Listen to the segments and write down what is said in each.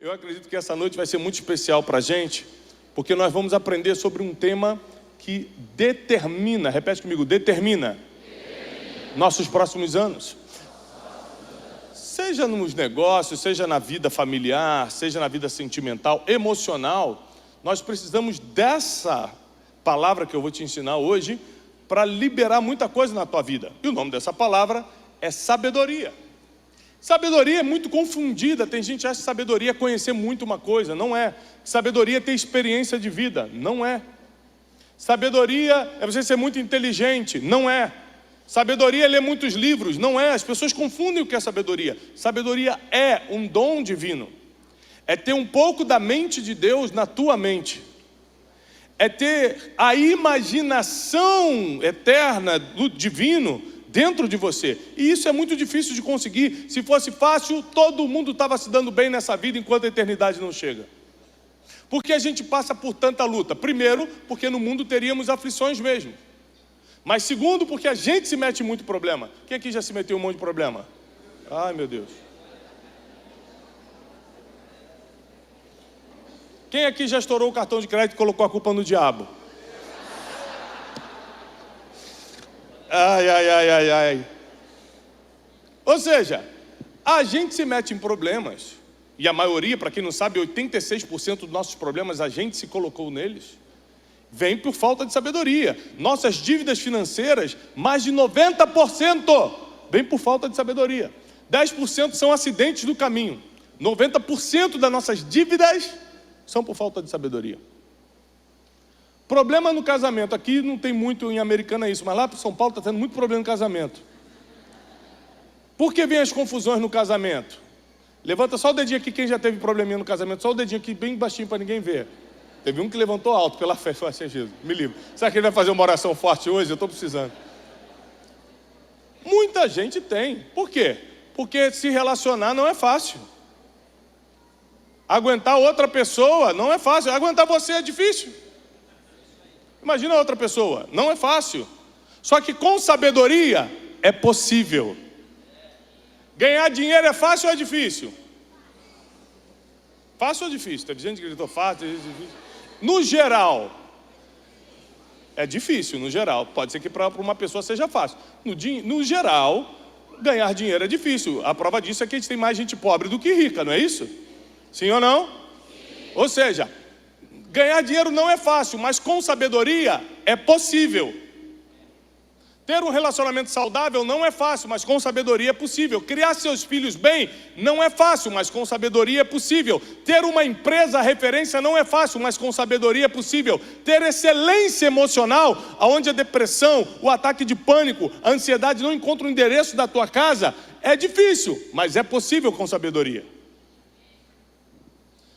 Eu acredito que essa noite vai ser muito especial para a gente, porque nós vamos aprender sobre um tema que determina, repete comigo, determina nossos próximos anos. Seja nos negócios, seja na vida familiar, seja na vida sentimental, emocional, nós precisamos dessa palavra que eu vou te ensinar hoje para liberar muita coisa na tua vida. E o nome dessa palavra é sabedoria. Sabedoria é muito confundida. Tem gente que acha que sabedoria é conhecer muito uma coisa. Não é. Sabedoria é ter experiência de vida. Não é. Sabedoria é você ser muito inteligente. Não é. Sabedoria é ler muitos livros. Não é. As pessoas confundem o que é sabedoria. Sabedoria é um dom divino. É ter um pouco da mente de Deus na tua mente. É ter a imaginação eterna do divino dentro de você. E isso é muito difícil de conseguir. Se fosse fácil, todo mundo estava se dando bem nessa vida enquanto a eternidade não chega. Por que a gente passa por tanta luta? Primeiro, porque no mundo teríamos aflições mesmo. Mas segundo, porque a gente se mete em muito problema. Quem aqui já se meteu em um monte de problema? Ai, meu Deus. Quem aqui já estourou o cartão de crédito e colocou a culpa no diabo? Ai, ai, ai, ai, ai. Ou seja, a gente se mete em problemas, e a maioria, para quem não sabe, 86% dos nossos problemas a gente se colocou neles, vem por falta de sabedoria. Nossas dívidas financeiras, mais de 90% vem por falta de sabedoria. 10% são acidentes do caminho. 90% das nossas dívidas são por falta de sabedoria. Problema no casamento. Aqui não tem muito em Americana isso, mas lá para São Paulo está tendo muito problema no casamento. Por que vem as confusões no casamento? Levanta só o dedinho aqui quem já teve probleminha no casamento. Só o dedinho aqui bem baixinho para ninguém ver. Teve um que levantou alto pela fé. Falei assim, Jesus, me livre. Será que ele vai fazer uma oração forte hoje? Eu estou precisando. Muita gente tem. Por quê? Porque se relacionar não é fácil. Aguentar outra pessoa não é fácil. Aguentar você é difícil. Imagina outra pessoa. Não é fácil. Só que com sabedoria é possível. Ganhar dinheiro é fácil ou é difícil? Fácil ou difícil? Teve gente que gritou fácil, teve gente que difícil. No geral, é difícil, no geral. Pode ser que para uma pessoa seja fácil. No geral, ganhar dinheiro é difícil. A prova disso é que a gente tem mais gente pobre do que rica, não é isso? Sim ou não? Sim. Ou seja, ganhar dinheiro não é fácil, mas com sabedoria é possível. Ter um relacionamento saudável não é fácil, mas com sabedoria é possível. Criar seus filhos bem não é fácil, mas com sabedoria é possível. Ter uma empresa referência não é fácil, mas com sabedoria é possível. Ter excelência emocional, onde a depressão, o ataque de pânico, a ansiedade não encontram o endereço da tua casa, é difícil, mas é possível com sabedoria.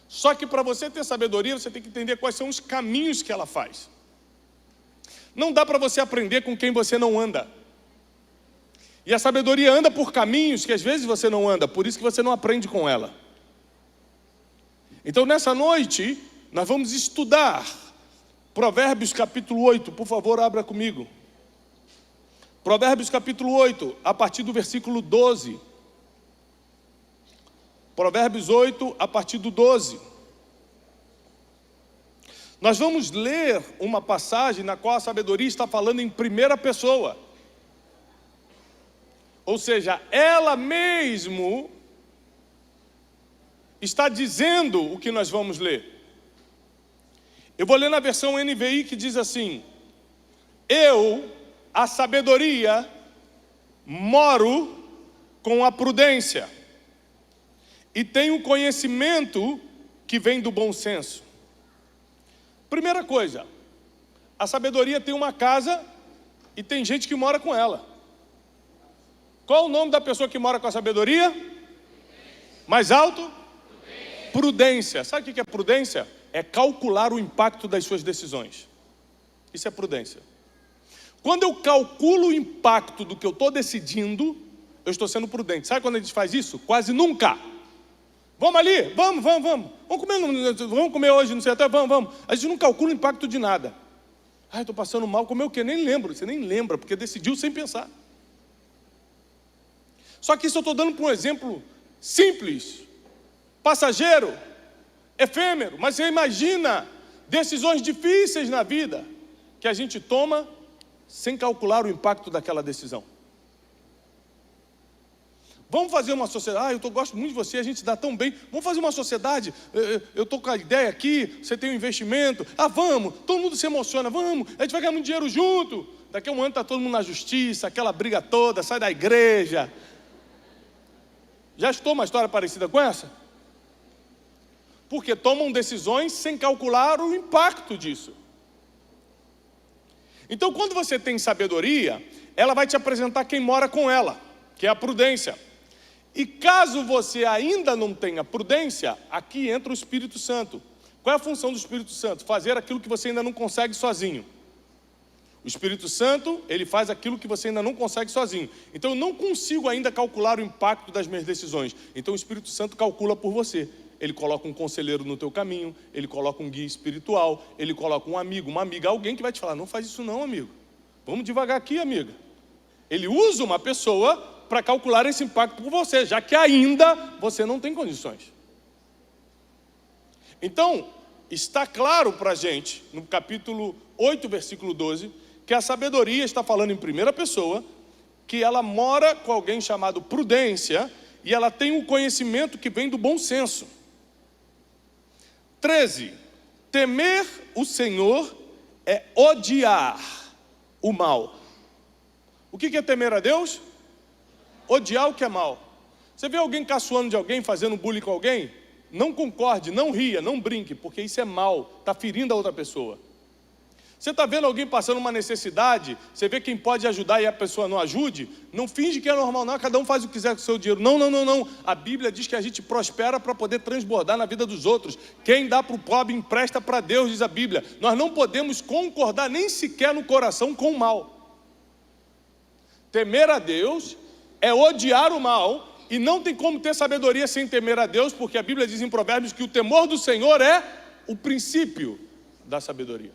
Só que para você ter sabedoria, você tem que entender quais são os caminhos que ela faz. Não dá para você aprender com quem você não anda. E a sabedoria anda por caminhos que às vezes você não anda, por isso que você não aprende com ela. Então nessa noite, nós vamos estudar Provérbios capítulo 8, por favor abra comigo. Provérbios capítulo 8, a partir do versículo 12. Provérbios 8, a partir do 12. Nós vamos ler uma passagem na qual a sabedoria está falando em primeira pessoa. Ou seja, ela mesmo está dizendo o que nós vamos ler. Eu vou ler na versão NVI que diz assim: eu, a sabedoria, moro com a prudência e tenho conhecimento que vem do bom senso. Primeira coisa, a sabedoria tem uma casa e tem gente que mora com ela. Qual o nome da pessoa que mora com a sabedoria? Mais alto? Prudência. Sabe o que é prudência? É calcular o impacto das suas decisões. Isso é prudência. Quando eu calculo o impacto do que eu estou decidindo, eu estou sendo prudente. Sabe quando a gente faz isso? Quase nunca. Vamos ali? Vamos. Vamos comer hoje, não sei até, vamos. A gente não calcula o impacto de nada. Ai, estou passando mal, comer o quê? Nem lembro. Você nem lembra, porque decidiu sem pensar. Só que isso eu estou dando para um exemplo simples, passageiro, efêmero. Mas você imagina decisões difíceis na vida que a gente toma sem calcular o impacto daquela decisão. Vamos fazer uma sociedade, eu gosto muito de você, a gente se dá tão bem, vamos fazer uma sociedade, eu estou com a ideia aqui, você tem um investimento, vamos, todo mundo se emociona, vamos, a gente vai ganhar muito dinheiro junto. Daqui a um ano está todo mundo na justiça, aquela briga toda, sai da igreja. Já estou uma história parecida com essa? Porque tomam decisões sem calcular o impacto disso. Então, quando você tem sabedoria, ela vai te apresentar quem mora com ela, que é a prudência. E caso você ainda não tenha prudência, aqui entra o Espírito Santo. Qual é a função do Espírito Santo? Fazer aquilo que você ainda não consegue sozinho. O Espírito Santo, ele faz aquilo que você ainda não consegue sozinho. Então eu não consigo ainda calcular o impacto das minhas decisões. Então o Espírito Santo calcula por você. Ele coloca um conselheiro no teu caminho, ele coloca um guia espiritual, ele coloca um amigo, uma amiga, alguém que vai te falar, não faz isso não, amigo. Vamos devagar aqui, amiga. Ele usa uma pessoa para calcular esse impacto por você, já que ainda você não tem condições. Então, está claro para a gente, no capítulo 8, versículo 12, que a sabedoria está falando em primeira pessoa, que ela mora com alguém chamado prudência, e ela tem um conhecimento que vem do bom senso. 13. Temer o Senhor é odiar o mal. O que é temer a Deus? Odiar o que é mal. Você vê alguém caçoando de alguém, fazendo bullying com alguém? Não concorde, não ria, não brinque, porque isso é mal, está ferindo a outra pessoa. Você está vendo alguém passando uma necessidade, você vê quem pode ajudar e a pessoa não ajude, não finge que é normal, não, cada um faz o que quiser com o seu dinheiro. Não, não, não, não. A Bíblia diz que a gente prospera para poder transbordar na vida dos outros. Quem dá para o pobre empresta para Deus, diz a Bíblia. Nós não podemos concordar nem sequer no coração com o mal. Temer a Deus é odiar o mal, e não tem como ter sabedoria sem temer a Deus, porque a Bíblia diz em Provérbios que o temor do Senhor é o princípio da sabedoria.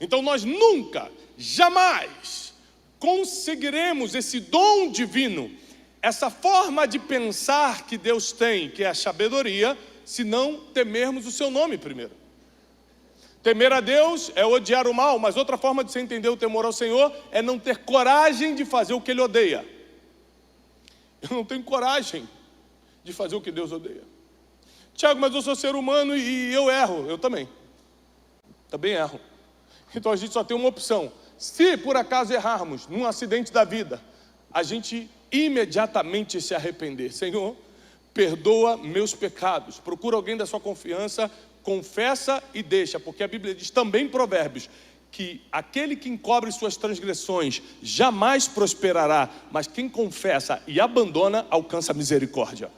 Então nós nunca, jamais conseguiremos esse dom divino, essa forma de pensar que Deus tem, que é a sabedoria, se não temermos o seu nome primeiro. Temer a Deus é odiar o mal, mas outra forma de você entender o temor ao Senhor é não ter coragem de fazer o que Ele odeia. Eu não tenho coragem de fazer o que Deus odeia. Tiago, mas eu sou ser humano e eu erro. Eu também erro. Então a gente só tem uma opção. Se por acaso errarmos num acidente da vida, a gente imediatamente se arrepender. Senhor, perdoa meus pecados. Procura alguém da sua confiança, confessa e deixa. Porque a Bíblia diz também em Provérbios que aquele que encobre suas transgressões jamais prosperará, mas quem confessa e abandona alcança a misericórdia.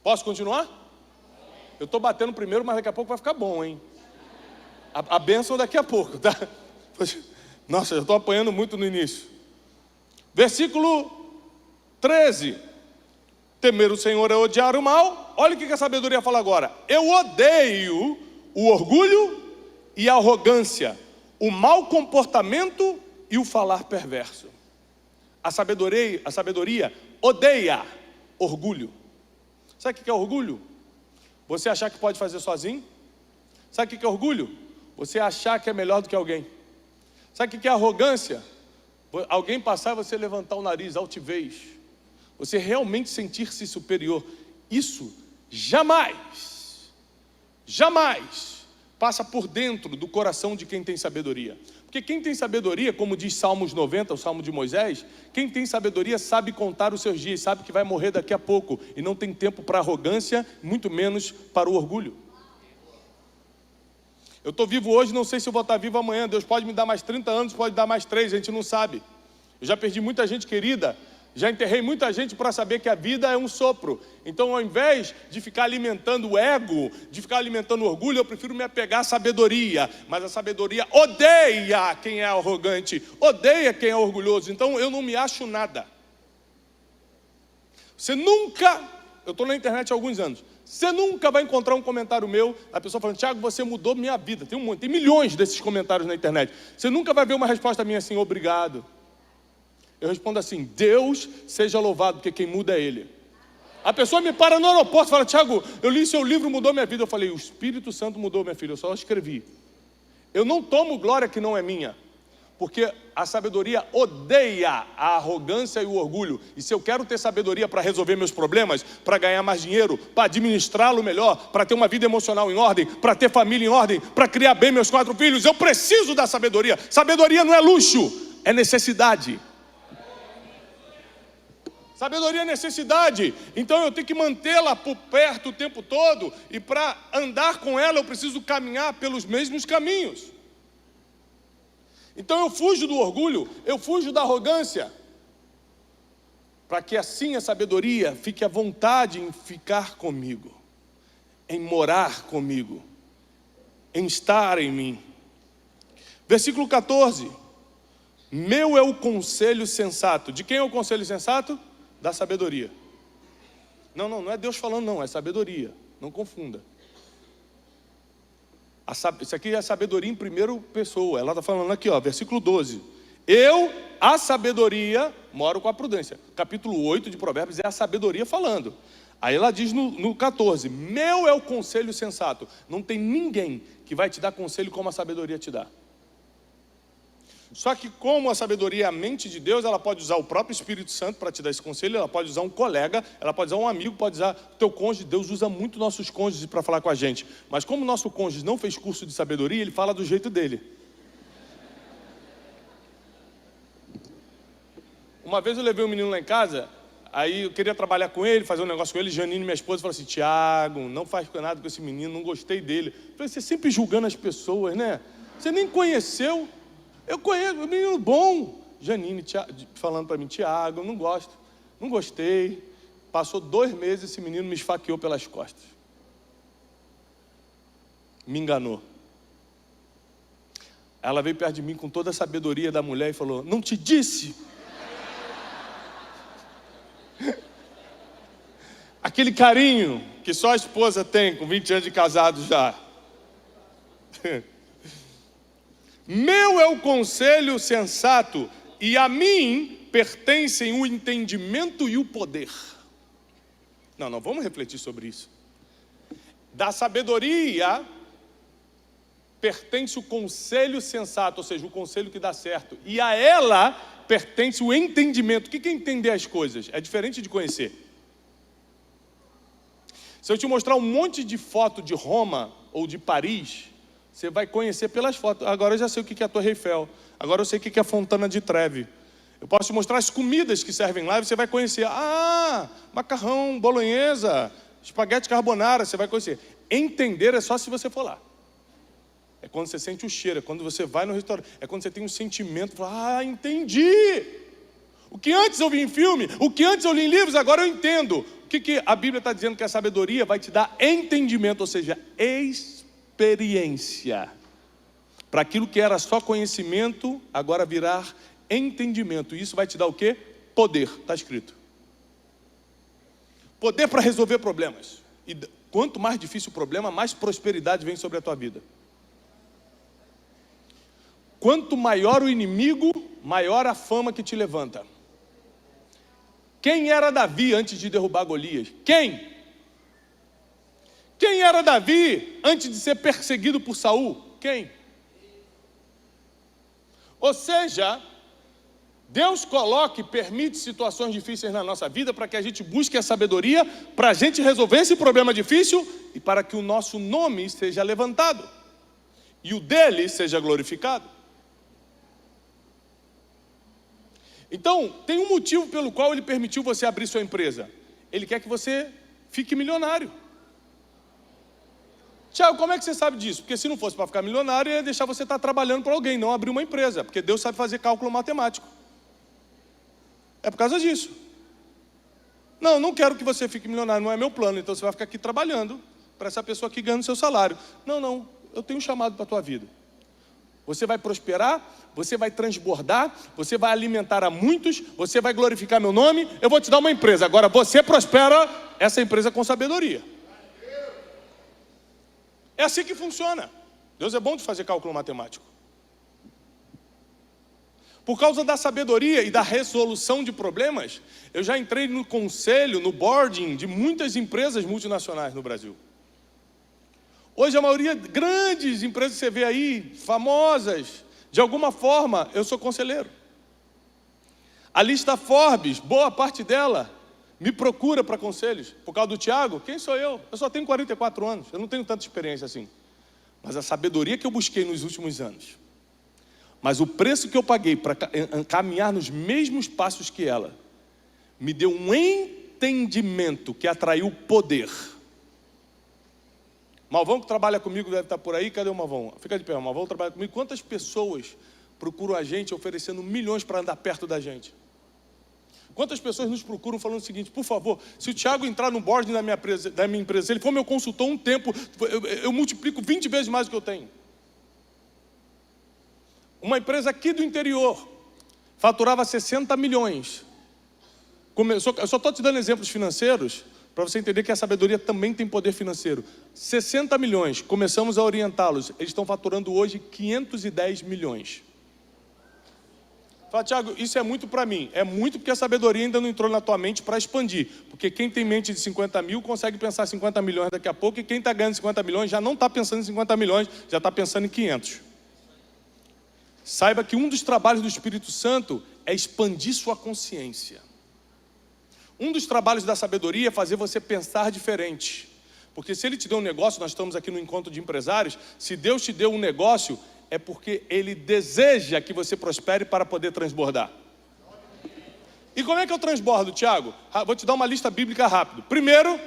Posso continuar? Eu estou batendo primeiro, mas daqui a pouco vai ficar bom, hein? A bênção daqui a pouco, tá? Nossa, eu estou apanhando muito no início. Versículo 13. Temer o Senhor é odiar o mal. Olha o que a sabedoria fala agora. Eu odeio o orgulho e a arrogância, o mau comportamento e o falar perverso. A sabedoria odeia orgulho. Sabe o que é orgulho? Você achar que pode fazer sozinho. Sabe o que é orgulho? Você achar que é melhor do que alguém. Sabe o que é arrogância? Alguém passar e você levantar o nariz, altivez. Você realmente sentir-se superior. Isso jamais passa por dentro do coração de quem tem sabedoria. Porque quem tem sabedoria, como diz Salmos 90, o Salmo de Moisés, quem tem sabedoria sabe contar os seus dias, sabe que vai morrer daqui a pouco, e não tem tempo para arrogância, muito menos para o orgulho. Eu estou vivo hoje, não sei se eu vou estar vivo amanhã. Deus pode me dar mais 30 anos, pode dar mais 3, a gente não sabe. Eu já perdi muita gente querida, já enterrei muita gente para saber que a vida é um sopro. Então, ao invés de ficar alimentando o ego, de ficar alimentando o orgulho, eu prefiro me apegar à sabedoria. Mas a sabedoria odeia quem é arrogante, odeia quem é orgulhoso. Então, eu não me acho nada. Você nunca, eu estou na internet há alguns anos, você nunca vai encontrar um comentário meu, a pessoa falando, Tiago, você mudou minha vida. Tem milhões desses comentários na internet. Você nunca vai ver uma resposta minha assim, obrigado. Eu respondo assim, Deus seja louvado, porque quem muda é Ele. A pessoa me para no aeroporto e fala: Tiago, eu li seu livro, mudou minha vida. Eu falei: o Espírito Santo mudou minha filha, eu só escrevi. Eu não tomo glória que não é minha, porque a sabedoria odeia a arrogância e o orgulho. E se eu quero ter sabedoria para resolver meus problemas, para ganhar mais dinheiro, para administrá-lo melhor, para ter uma vida emocional em ordem, para ter família em ordem, para criar bem meus 4 filhos, eu preciso da sabedoria. Sabedoria não é luxo, é necessidade. Sabedoria é necessidade. Então eu tenho que mantê-la por perto o tempo todo. E para andar com ela eu preciso caminhar pelos mesmos caminhos. Então eu fujo do orgulho, eu fujo da arrogância, para que assim a sabedoria fique à vontade em ficar comigo, em morar comigo, em estar em mim. Versículo 14. Meu é o conselho sensato. De quem é o conselho sensato? Da sabedoria. Não é Deus falando, não, é sabedoria. Não confunda. Isso aqui é a sabedoria em primeira pessoa. Ela está falando aqui, ó, versículo 12. Eu, a sabedoria, moro com a prudência. Capítulo 8 de Provérbios é a sabedoria falando. Aí ela diz no 14: meu é o conselho sensato. Não tem ninguém que vai te dar conselho como a sabedoria te dá. Só que como a sabedoria é a mente de Deus, ela pode usar o próprio Espírito Santo para te dar esse conselho, ela pode usar um colega, ela pode usar um amigo, pode usar o teu cônjuge. Deus usa muito nossos cônjuges para falar com a gente. Mas como o nosso cônjuge não fez curso de sabedoria, ele fala do jeito dele. Uma vez eu levei um menino lá em casa, aí eu queria trabalhar com ele, fazer um negócio com ele. Janine, minha esposa, falou assim: Tiago, não faz nada com esse menino, não gostei dele. Eu falei: você sempre julgando as pessoas, né? Você nem conheceu. Eu conheço, um menino bom. Janine falando para mim: Tiago, eu não gosto, não gostei. Passou 2 meses, esse menino me esfaqueou pelas costas. Me enganou. Ela veio perto de mim com toda a sabedoria da mulher e falou: não te disse? Aquele carinho que só a esposa tem com 20 anos de casado já. Meu é o conselho sensato, e a mim pertencem o entendimento e o poder. Não, vamos refletir sobre isso. Da sabedoria pertence o conselho sensato, ou seja, o conselho que dá certo. E a ela pertence o entendimento. O que é entender as coisas? É diferente de conhecer. Se eu te mostrar um monte de foto de Roma ou de Paris, você vai conhecer pelas fotos. Agora eu já sei o que é a Torre Eiffel. Agora eu sei o que é a Fontana de Trevi. Eu posso te mostrar as comidas que servem lá e você vai conhecer. Macarrão, bolonhesa, espaguete carbonara, você vai conhecer. Entender é só se você for lá. É quando você sente o cheiro, é quando você vai no restaurante, é quando você tem um sentimento, fala: entendi. O que antes eu vi em filme, o que antes eu li em livros, agora eu entendo. O que a Bíblia está dizendo? Que a sabedoria vai te dar entendimento, ou seja, experiência. Para aquilo que era só conhecimento, agora virar entendimento. E isso vai te dar o quê? Poder, está escrito. Poder para resolver problemas. E quanto mais difícil o problema, mais prosperidade vem sobre a tua vida. Quanto maior o inimigo, maior a fama que te levanta. Quem era Davi antes de derrubar Golias? Quem era Davi antes de ser perseguido por Saul? Quem? Ou seja, Deus coloca e permite situações difíceis na nossa vida para que a gente busque a sabedoria, para a gente resolver esse problema difícil e para que o nosso nome seja levantado e o dele seja glorificado. Então, tem um motivo pelo qual ele permitiu você abrir sua empresa. Ele quer que você fique milionário. Tiago, como é que você sabe disso? Porque se não fosse para ficar milionário, ia deixar você estar trabalhando para alguém, não abrir uma empresa. Porque Deus sabe fazer cálculo matemático. É por causa disso. Não quero que você fique milionário, não é meu plano. Então você vai ficar aqui trabalhando para essa pessoa aqui ganhando seu salário. Não, eu tenho um chamado para a tua vida. Você vai prosperar, você vai transbordar, você vai alimentar a muitos, você vai glorificar meu nome, eu vou te dar uma empresa. Agora você prospera essa empresa com sabedoria. É assim que funciona. Deus é bom de fazer cálculo matemático. Por causa da sabedoria e da resolução de problemas, eu já entrei no conselho, no boarding de muitas empresas multinacionais no Brasil. Hoje a maioria, grandes empresas que você vê aí, famosas, de alguma forma, eu sou conselheiro. A lista Forbes, boa parte dela, me procura para conselhos. Por causa do Tiago, quem sou eu? Eu só tenho 44 anos, eu não tenho tanta experiência assim. Mas a sabedoria que eu busquei nos últimos anos, mas o preço que eu paguei para caminhar nos mesmos passos que ela, me deu um entendimento que atraiu poder. Malvão que trabalha comigo deve estar por aí. Cadê o Malvão? Fica de pé, o Malvão trabalha comigo. Quantas pessoas procuram a gente oferecendo milhões para andar perto da gente? Quantas pessoas nos procuram falando o seguinte: por favor, se o Tiago entrar no board da minha empresa, se ele for meu consultor um tempo, eu multiplico 20 vezes mais do que eu tenho. Uma empresa aqui do interior faturava 60 milhões. Eu só estou te dando exemplos financeiros para você entender que a sabedoria também tem poder financeiro. 60 milhões, começamos a orientá-los. Eles estão faturando hoje 510 milhões. Fala, Tiago, isso é muito para mim. É muito porque a sabedoria ainda não entrou na tua mente para expandir. Porque quem tem mente de 50 mil consegue pensar 50 milhões daqui a pouco. E quem está ganhando 50 milhões já não está pensando em 50 milhões, já está pensando em 500. Saiba que um dos trabalhos do Espírito Santo é expandir sua consciência. Um dos trabalhos da sabedoria é fazer você pensar diferente. Porque se Ele te deu um negócio, nós estamos aqui no encontro de empresários, se Deus te deu um negócio, é porque Ele deseja que você prospere para poder transbordar. E como é que eu transbordo, Tiago? Vou te dar uma lista bíblica rápido. Primeiro,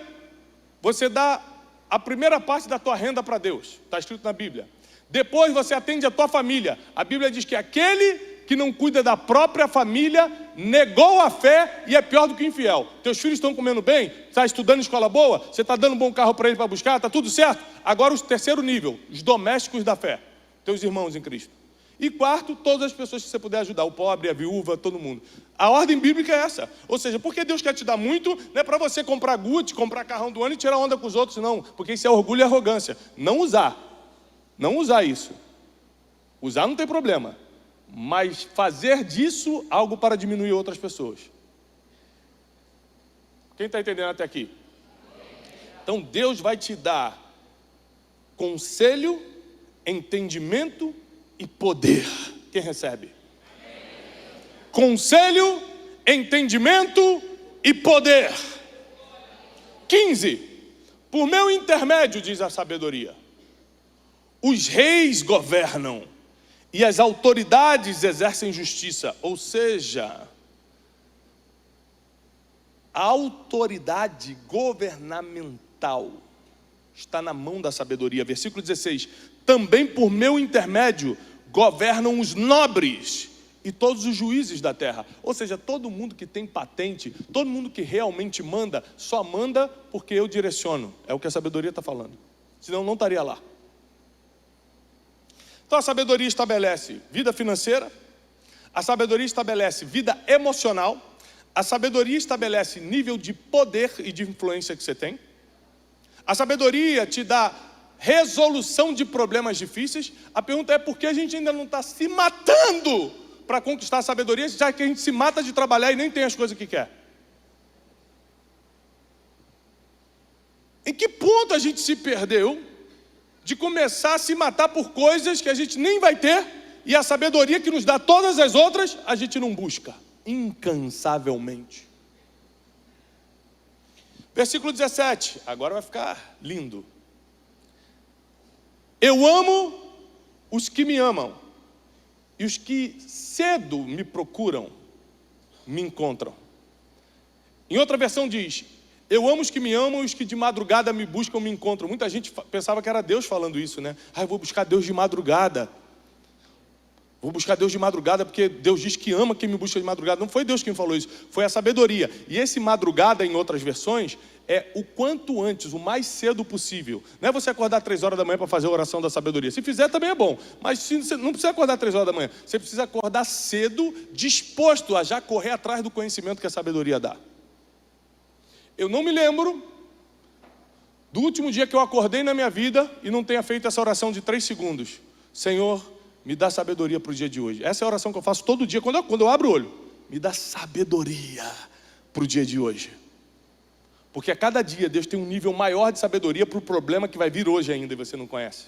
você dá a primeira parte da tua renda para Deus. Está escrito na Bíblia. Depois você atende a tua família. A Bíblia diz que aquele que não cuida da própria família negou a fé e é pior do que infiel. Teus filhos estão comendo bem? Está estudando em escola boa? Você está dando um bom carro para ele para buscar? Está tudo certo? Agora o terceiro nível, os domésticos da fé. Teus irmãos em Cristo. E quarto, todas as pessoas que você puder ajudar, o pobre, a viúva, todo mundo. A ordem bíblica é essa. Ou seja, porque Deus quer te dar muito, não é para você comprar Gucci, comprar carrão do ano e tirar onda com os outros, não. Porque isso é orgulho e arrogância. Não usar. Não usar isso. Usar não tem problema. Mas fazer disso algo para diminuir outras pessoas. Quem está entendendo até aqui? Então Deus vai te dar conselho, entendimento e poder. Quem recebe? Conselho, entendimento e poder. 15. Por meu intermédio, diz a sabedoria, os reis governam e as autoridades exercem justiça. Ou seja, a autoridade governamental está na mão da sabedoria. Versículo 16. Também por meu intermédio governam os nobres e todos os juízes da terra. Ou seja, todo mundo que tem patente, todo mundo que realmente manda, só manda porque eu direciono. É o que a sabedoria está falando. Senão não estaria lá. Então a sabedoria estabelece vida financeira, a sabedoria estabelece vida emocional, a sabedoria estabelece nível de poder e de influência que você tem. A sabedoria te dá resolução de problemas difíceis. A pergunta é por que a gente ainda não está se matando para conquistar a sabedoria, já que a gente se mata de trabalhar e nem tem as coisas que quer. Em que ponto a gente se perdeu de começar a se matar por coisas que a gente nem vai ter, e a sabedoria que nos dá todas as outras, a gente não busca, incansavelmente. Versículo 17, agora vai ficar lindo. Eu amo os que me amam, e os que cedo me procuram, me encontram. Em outra versão diz, eu amo os que me amam e os que de madrugada me buscam, me encontram. Muita gente pensava que era Deus falando isso, né? Eu vou buscar Deus de madrugada. Vou buscar Deus de madrugada porque Deus diz que ama quem me busca de madrugada. Não foi Deus quem falou isso, foi a sabedoria. E esse madrugada, em outras versões, é o quanto antes, o mais cedo possível. Não é você acordar 3 horas da manhã para fazer a oração da sabedoria. Se fizer também é bom, mas você não precisa acordar 3 horas da manhã. Você precisa acordar cedo, disposto a já correr atrás do conhecimento que a sabedoria dá. Eu não me lembro do último dia que eu acordei na minha vida e não tenha feito essa oração de 3 segundos. Senhor, me dá sabedoria para o dia de hoje. Essa é a oração que eu faço todo dia, quando eu abro o olho. Me dá sabedoria para o dia de hoje. Porque a cada dia Deus tem um nível maior de sabedoria para o problema que vai vir hoje ainda e você não conhece.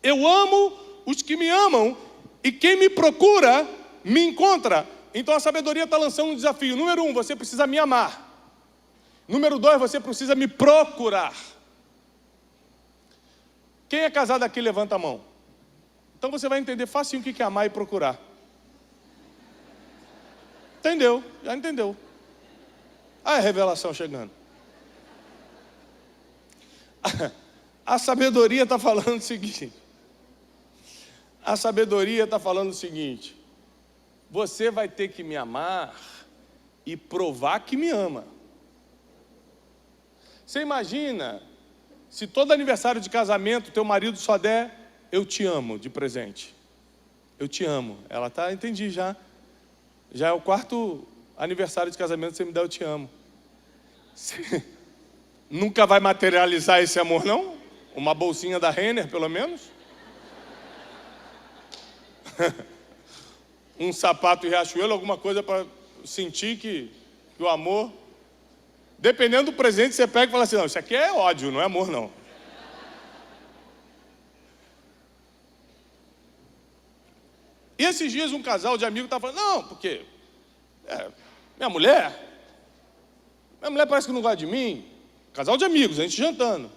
Eu amo os que me amam e quem me procura, me encontra. Então a sabedoria está lançando um desafio. Número 1, você precisa me amar. Número 2, você precisa me procurar. Quem é casado aqui, levanta a mão. Então você vai entender facinho o que é amar e procurar. Entendeu? Já entendeu. Ah, é revelação chegando. A sabedoria está falando o seguinte. A sabedoria está falando o seguinte. Você vai ter que me amar e provar que me ama. Você imagina se todo aniversário de casamento teu marido só der eu te amo de presente. Eu te amo. Ela tá, entendi já. Já é o 4º aniversário de casamento que você me dá eu te amo. Você nunca vai materializar esse amor, não? Uma bolsinha da Renner, pelo menos? Um sapato e Riachuelo, alguma coisa para sentir que o amor... Dependendo do presente, você pega e fala assim, não, isso aqui é ódio, não é amor, não. E esses dias um casal de amigos estava falando, não, porque minha mulher parece que não gosta de mim. Casal de amigos, a gente jantando.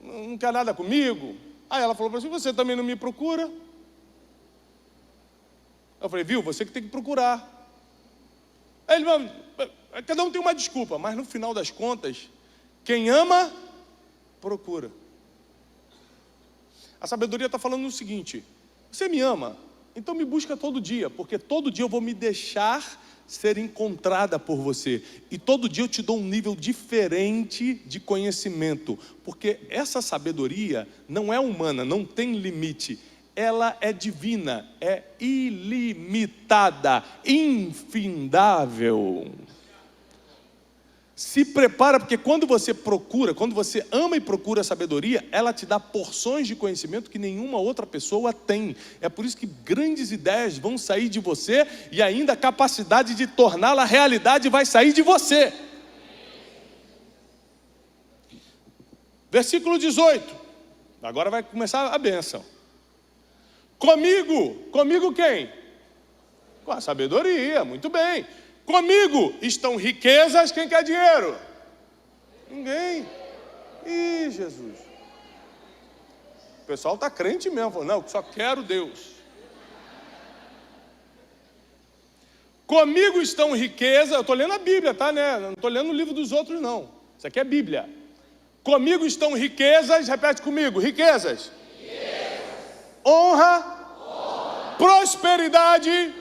Não quer nada comigo. Aí ela falou para mim, você também não me procura? Eu falei, viu, você que tem que procurar. Aí ele, cada um tem uma desculpa, mas no final das contas, quem ama, procura. A sabedoria está falando o seguinte, você me ama, então me busca todo dia, porque todo dia eu vou me deixar ser encontrada por você. E todo dia eu te dou um nível diferente de conhecimento, porque essa sabedoria não é humana, não tem limite. Ela é divina, é ilimitada, infindável. Se prepara, porque quando você procura, quando você ama e procura a sabedoria, ela te dá porções de conhecimento que nenhuma outra pessoa tem. É por isso que grandes ideias vão sair de você e ainda a capacidade de torná-la realidade vai sair de você. Versículo 18. Agora vai começar a bênção. Comigo quem? Com a sabedoria, muito bem. Comigo estão riquezas, quem quer dinheiro? Ninguém. Ih, Jesus. O pessoal está crente mesmo, falou, não, só quero Deus. Comigo estão riquezas, eu estou lendo a Bíblia, tá, né? Não estou lendo o livro dos outros, não. Isso aqui é Bíblia. Comigo estão riquezas, repete comigo, riquezas. Honra. Prosperidade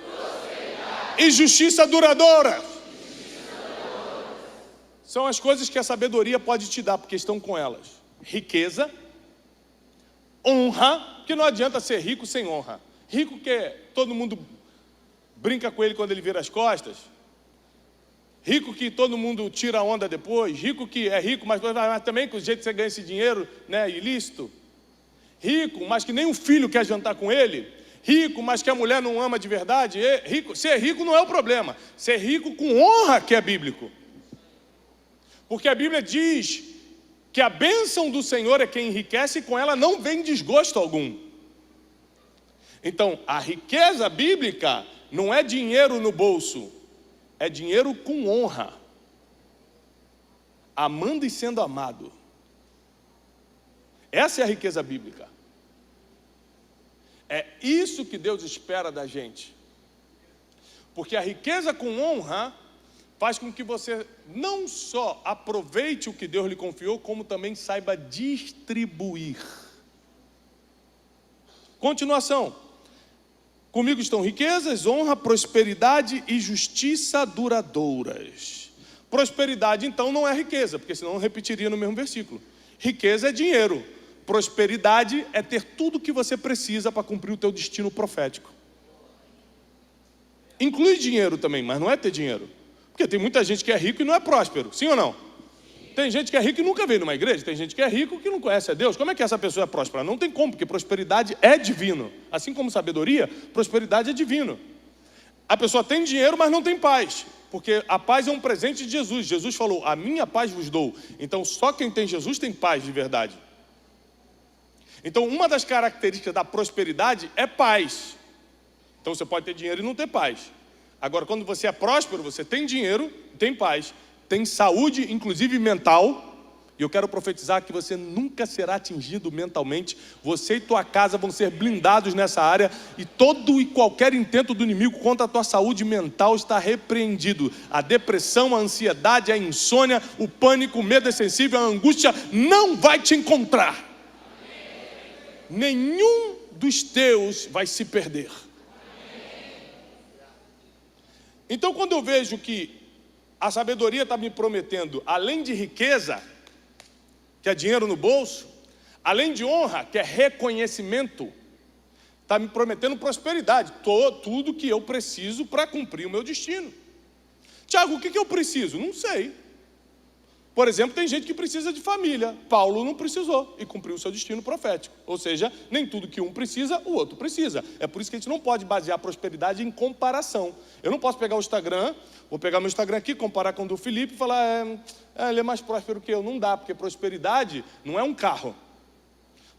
e justiça duradoura. São as coisas que a sabedoria pode te dar, porque estão com elas. Riqueza, honra, que não adianta ser rico sem honra. Rico que todo mundo brinca com ele quando ele vira as costas. Rico que todo mundo tira a onda depois. Rico que é rico, mas também com o jeito que você ganha esse dinheiro, né, ilícito. Rico, mas que nem um filho quer jantar com ele. Rico, mas que a mulher não ama de verdade. Ser rico não é o problema. Ser rico com honra que é bíblico. Porque a Bíblia diz que a bênção do Senhor é quem enriquece e com ela não vem desgosto algum. Então, a riqueza bíblica não é dinheiro no bolso, é dinheiro com honra. Amando e sendo amado. Essa é a riqueza bíblica. É isso que Deus espera da gente. Porque a riqueza com honra faz com que você não só aproveite o que Deus lhe confiou, como também saiba distribuir. Continuação. Comigo estão riquezas, honra, prosperidade e justiça duradouras. Prosperidade, então, não é riqueza, porque senão eu repetiria no mesmo versículo. Riqueza é dinheiro. Prosperidade é ter tudo o que você precisa para cumprir o teu destino profético. Inclui dinheiro também, mas não é ter dinheiro. Porque tem muita gente que é rico e não é próspero, sim ou não? tem gente que é rico e nunca veio numa igreja, tem gente que é rico que não conhece a Deus. Como é que essa pessoa é próspera? Não tem como, porque prosperidade é divino. Assim como sabedoria, prosperidade é divino. A pessoa tem dinheiro, mas não tem paz, porque a paz é um presente de Jesus. Jesus falou, a minha paz vos dou. Então só quem tem Jesus tem paz de verdade. Então uma das características da prosperidade é paz. Então você pode ter dinheiro e não ter paz. Agora, quando você é próspero, você tem dinheiro, tem paz, tem saúde, inclusive mental. E eu quero profetizar que você nunca será atingido mentalmente. Você e tua casa vão ser blindados nessa área. E todo e qualquer intento do inimigo contra a tua saúde mental está repreendido. A depressão, a ansiedade, a insônia, o pânico, o medo excessivo, a angústia não vai te encontrar. Nenhum dos teus vai se perder. Então, quando eu vejo que a sabedoria está me prometendo, além de riqueza, que é dinheiro no bolso, além de honra, que é reconhecimento, está me prometendo prosperidade, tudo que eu preciso para cumprir o meu destino. Tiago, o que eu preciso? Não sei. Por exemplo, tem gente que precisa de família. Paulo não precisou e cumpriu o seu destino profético. Ou seja, nem tudo que um precisa, o outro precisa. É por isso que a gente não pode basear a prosperidade em comparação. Eu não posso pegar o Instagram, vou pegar meu Instagram aqui, comparar com o do Felipe e falar, ele é mais próspero que eu. Não dá, porque prosperidade não é um carro.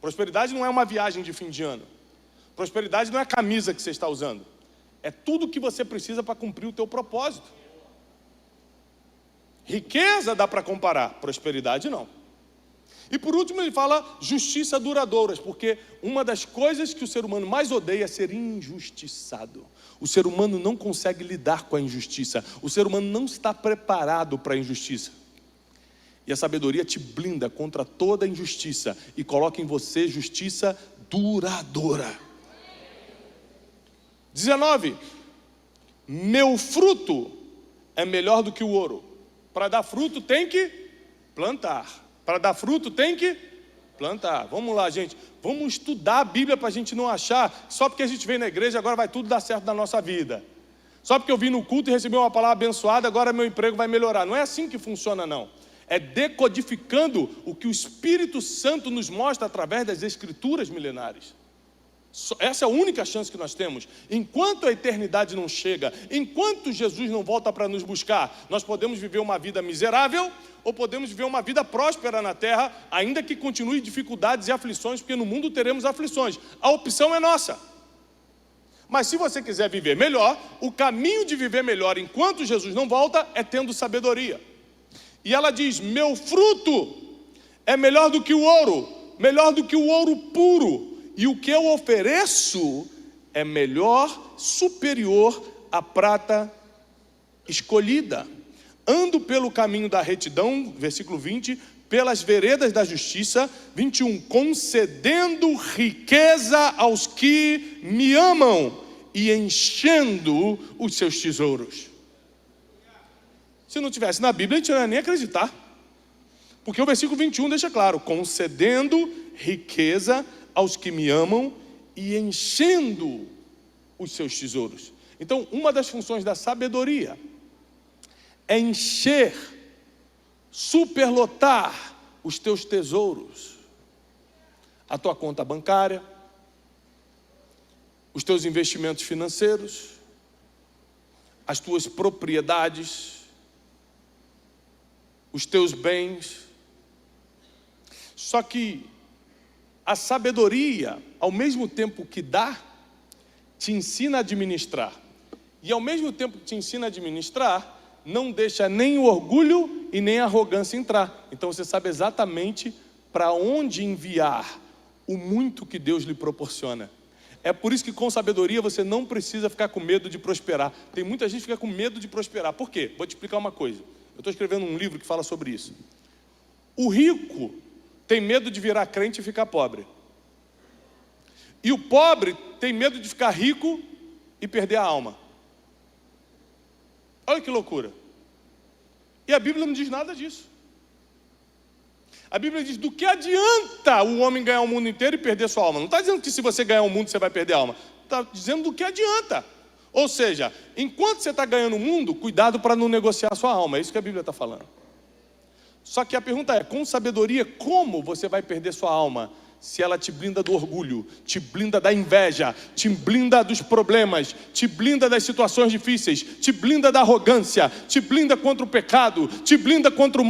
Prosperidade não é uma viagem de fim de ano. Prosperidade não é a camisa que você está usando. É tudo que você precisa para cumprir o teu propósito. Riqueza dá para comparar, prosperidade não. E por último ele fala justiça duradouras, porque uma das coisas que o ser humano mais odeia é ser injustiçado. O ser humano não consegue lidar com a injustiça. O ser humano não está preparado para a injustiça. E a sabedoria te blinda contra toda injustiça e coloca em você justiça duradoura. 19. Meu fruto é melhor do que o ouro. Para dar fruto tem que plantar. Para dar fruto tem que plantar. Vamos lá, gente. Vamos estudar a Bíblia para a gente não achar só porque a gente vem na igreja agora vai tudo dar certo na nossa vida. Só porque eu vim no culto e recebi uma palavra abençoada, agora meu emprego vai melhorar. Não é assim que funciona, não. É decodificando o que o Espírito Santo nos mostra através das Escrituras milenares. Essa é a única chance que nós temos. Enquanto a eternidade não chega, enquanto Jesus não volta para nos buscar, nós podemos viver uma vida miserável ou podemos viver uma vida próspera na terra, ainda que continue dificuldades e aflições, porque no mundo teremos aflições. A opção é nossa. Mas se você quiser viver melhor, o caminho de viver melhor enquanto Jesus não volta é tendo sabedoria. E ela diz, meu fruto é melhor do que o ouro puro. E o que eu ofereço é melhor, superior à prata escolhida. Ando pelo caminho da retidão, versículo 20, pelas veredas da justiça, 21, concedendo riqueza aos que me amam e enchendo os seus tesouros. Se não tivesse na Bíblia, a gente não ia nem acreditar. Porque o versículo 21 deixa claro, concedendo riqueza aos que me amam e enchendo os seus tesouros. Então, uma das funções da sabedoria é encher, superlotar os teus tesouros, a tua conta bancária, os teus investimentos financeiros, as tuas propriedades, os teus bens. Só que a sabedoria, ao mesmo tempo que dá, te ensina a administrar. E ao mesmo tempo que te ensina a administrar, não deixa nem o orgulho e nem a arrogância entrar. Então você sabe exatamente para onde enviar o muito que Deus lhe proporciona. É por isso que com sabedoria você não precisa ficar com medo de prosperar. Tem muita gente que fica com medo de prosperar. Por quê? Vou te explicar uma coisa. Eu estou escrevendo um livro que fala sobre isso. O rico tem medo de virar crente e ficar pobre. E o pobre tem medo de ficar rico e perder a alma. Olha que loucura. E a Bíblia não diz nada disso. A Bíblia diz, do que adianta o homem ganhar o mundo inteiro e perder sua alma? Não está dizendo que se você ganhar o mundo você vai perder a alma. Está dizendo do que adianta. Ou seja, enquanto você está ganhando o mundo, cuidado para não negociar a sua alma. É isso que a Bíblia está falando. Só que a pergunta é, com sabedoria, como você vai perder sua alma? Se ela te blinda do orgulho, te blinda da inveja, te blinda dos problemas, te blinda das situações difíceis, te blinda da arrogância, te blinda contra o pecado, te blinda contra o mal.